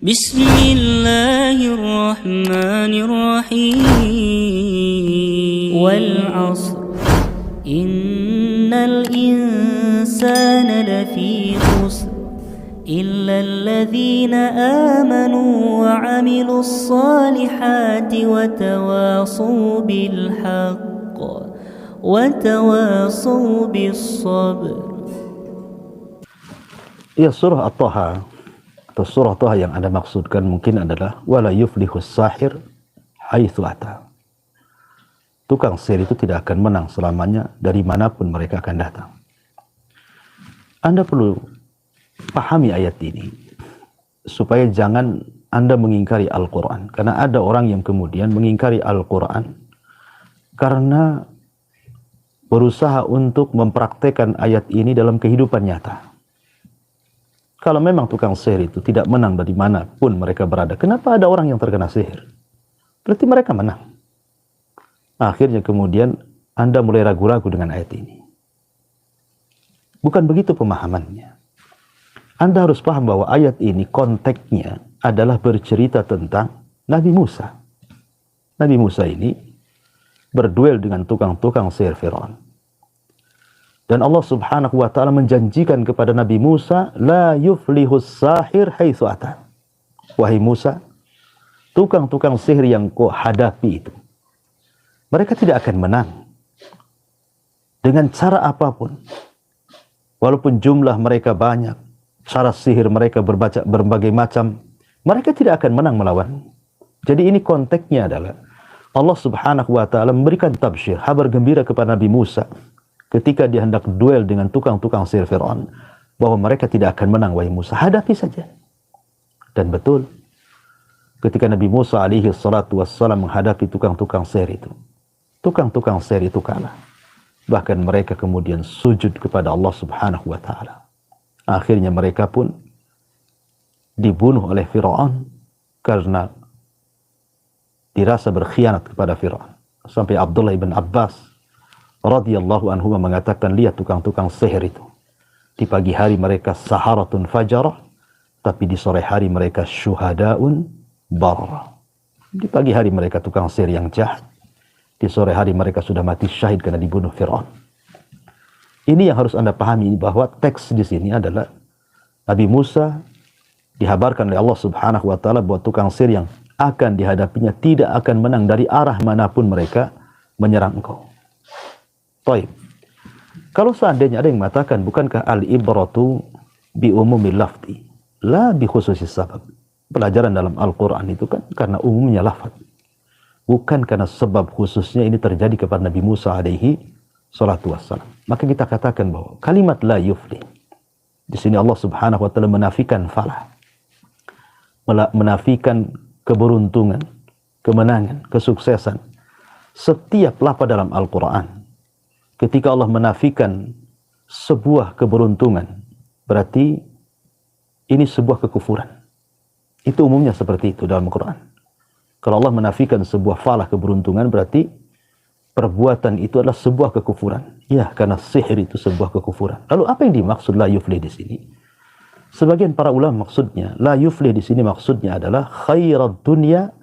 بسم الله الرحمن الرحيم والعصر إن الإنسان لفي خسر إلا الذين آمنوا وعملوا الصالحات وتواصوا بالحق وتواصوا بالصبر. Ya, surah At-Taha atau surah Taha yang Anda maksudkan mungkin adalah wala yuflihus sahir haitsu ata. Tukang sihir itu tidak akan menang selamanya dari manapun mereka akan datang. Anda perlu pahami ayat ini supaya jangan Anda mengingkari Al-Quran, karena ada orang yang kemudian mengingkari Al-Quran karena berusaha untuk mempraktekkan ayat ini dalam kehidupan nyata. Kalau memang tukang sihir itu tidak menang dari manapun mereka berada, kenapa ada orang yang terkena sihir? Berarti mereka menang. Akhirnya kemudian Anda mulai ragu-ragu dengan ayat ini. Bukan begitu pemahamannya. Anda harus paham bahwa ayat ini konteksnya adalah bercerita tentang Nabi Musa. Nabi Musa ini berduel dengan tukang-tukang sihir Firaun. Dan Allah subhanahu wa ta'ala menjanjikan kepada Nabi Musa, la yuflihus sahir haitsu ata. Wahai Musa, tukang-tukang sihir yang kau hadapi itu, mereka tidak akan menang dengan cara apapun. Walaupun jumlah mereka banyak, cara sihir mereka berbagai macam, mereka tidak akan menang melawan. Jadi ini konteksnya adalah Allah subhanahu wa ta'ala memberikan tabsyir, kabar gembira kepada Nabi Musa ketika dia hendak duel dengan tukang-tukang sihir Fir'aun, bahwa mereka tidak akan menang, wahai Musa, hadapi saja. Dan betul, ketika Nabi Musa alaihi salatu wassalam menghadapi tukang-tukang sihir itu, tukang-tukang sihir itu kalah. Bahkan mereka kemudian sujud kepada Allah subhanahu wa ta'ala. Akhirnya mereka pun dibunuh oleh Fir'aun karena dirasa berkhianat kepada Fir'aun. Sampai Abdullah ibn Abbas radhiyallahu anhu mengatakan, lihat tukang-tukang sihir itu. Di pagi hari mereka saharatun fajarah, tapi di sore hari mereka syuhadaun bararah. Di pagi hari mereka tukang sihir yang jahat, di sore hari mereka sudah mati syahid karena dibunuh Fir'aun. Ini yang harus Anda pahami, bahwa teks di sini adalah Nabi Musa dihabarkan oleh Allah subhanahu wa ta'ala bahwa tukang sihir yang akan dihadapinya tidak akan menang dari arah manapun mereka menyerang engkau. Baik. Kalau seandainya ada yang mengatakan, bukankah al-ibratu bi umumil lafzi la bi khususis sabab? Pelajaran dalam Al-Quran itu kan karena umumnya lafaz, bukan karena sebab khususnya ini terjadi kepada Nabi Musa alaihi salatu wassalam. Maka kita katakan bahwa kalimat la yuflih di sini Allah subhanahu wa ta'ala menafikan falah, menafikan keberuntungan, kemenangan, kesuksesan. Setiap lafaz dalam Al-Quran ketika Allah menafikan sebuah keberuntungan, berarti ini sebuah kekufuran. Itu umumnya seperti itu dalam Al-Quran. Kalau Allah menafikan sebuah falah keberuntungan, berarti perbuatan itu adalah sebuah kekufuran. Ya, karena sihir itu sebuah kekufuran. Lalu apa yang dimaksud la yuflih di sini? Sebagian para ulama maksudnya, la yuflih di sini maksudnya adalah khairat dunya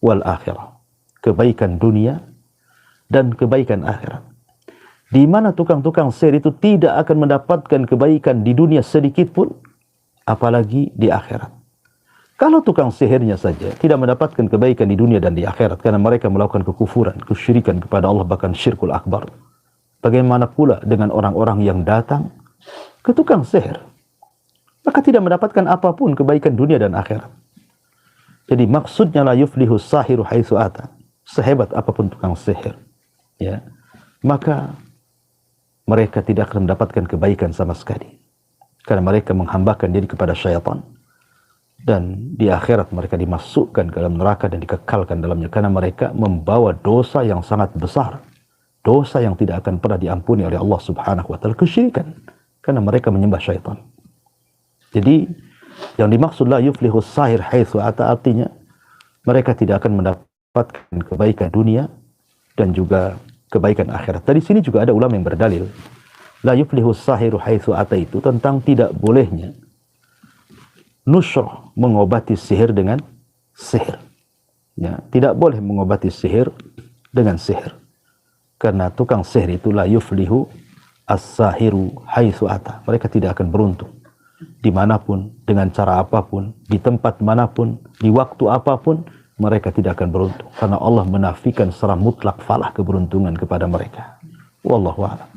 wal akhirah. Kebaikan dunia dan kebaikan akhirat. Di mana tukang-tukang sihir itu tidak akan mendapatkan kebaikan di dunia sedikit pun, apalagi di akhirat. Kalau tukang sihirnya saja tidak mendapatkan kebaikan di dunia dan di akhirat karena mereka melakukan kekufuran, kesyirikan kepada Allah, bahkan syirkul akbar, bagaimana pula dengan orang-orang yang datang ke tukang sihir? Maka tidak mendapatkan apapun kebaikan dunia dan akhirat. Jadi maksudnya la yuflihus sahiru haitsu ata, sehebat apapun tukang sihir, ya, maka mereka tidak akan mendapatkan kebaikan sama sekali. Karena mereka menghambakan diri kepada syaitan. Dan di akhirat mereka dimasukkan ke dalam neraka dan dikekalkan dalamnya. Karena mereka membawa dosa yang sangat besar. Dosa yang tidak akan pernah diampuni oleh Allah subhanahu wa ta'ala. Kesyirikan. Karena mereka menyembah syaitan. Jadi yang dimaksud la yuflihus sahir haitsu ata, artinya mereka tidak akan mendapatkan kebaikan dunia dan juga kebaikan akhirat. Dari sini juga ada ulama yang berdalil, la yuflihus sahiru haitsu ata itu tentang tidak bolehnya nusroh, mengobati sihir dengan sihir. Ya, tidak boleh mengobati sihir dengan sihir. Karena tukang sihir itu la yuflihu as-sahiru haitsu ata. Mereka tidak akan beruntung. Dimanapun, dengan cara apapun, di tempat manapun, di waktu apapun, mereka tidak akan beruntung. Karena Allah menafikan secara mutlak falah keberuntungan kepada mereka. Wallahu a'lam.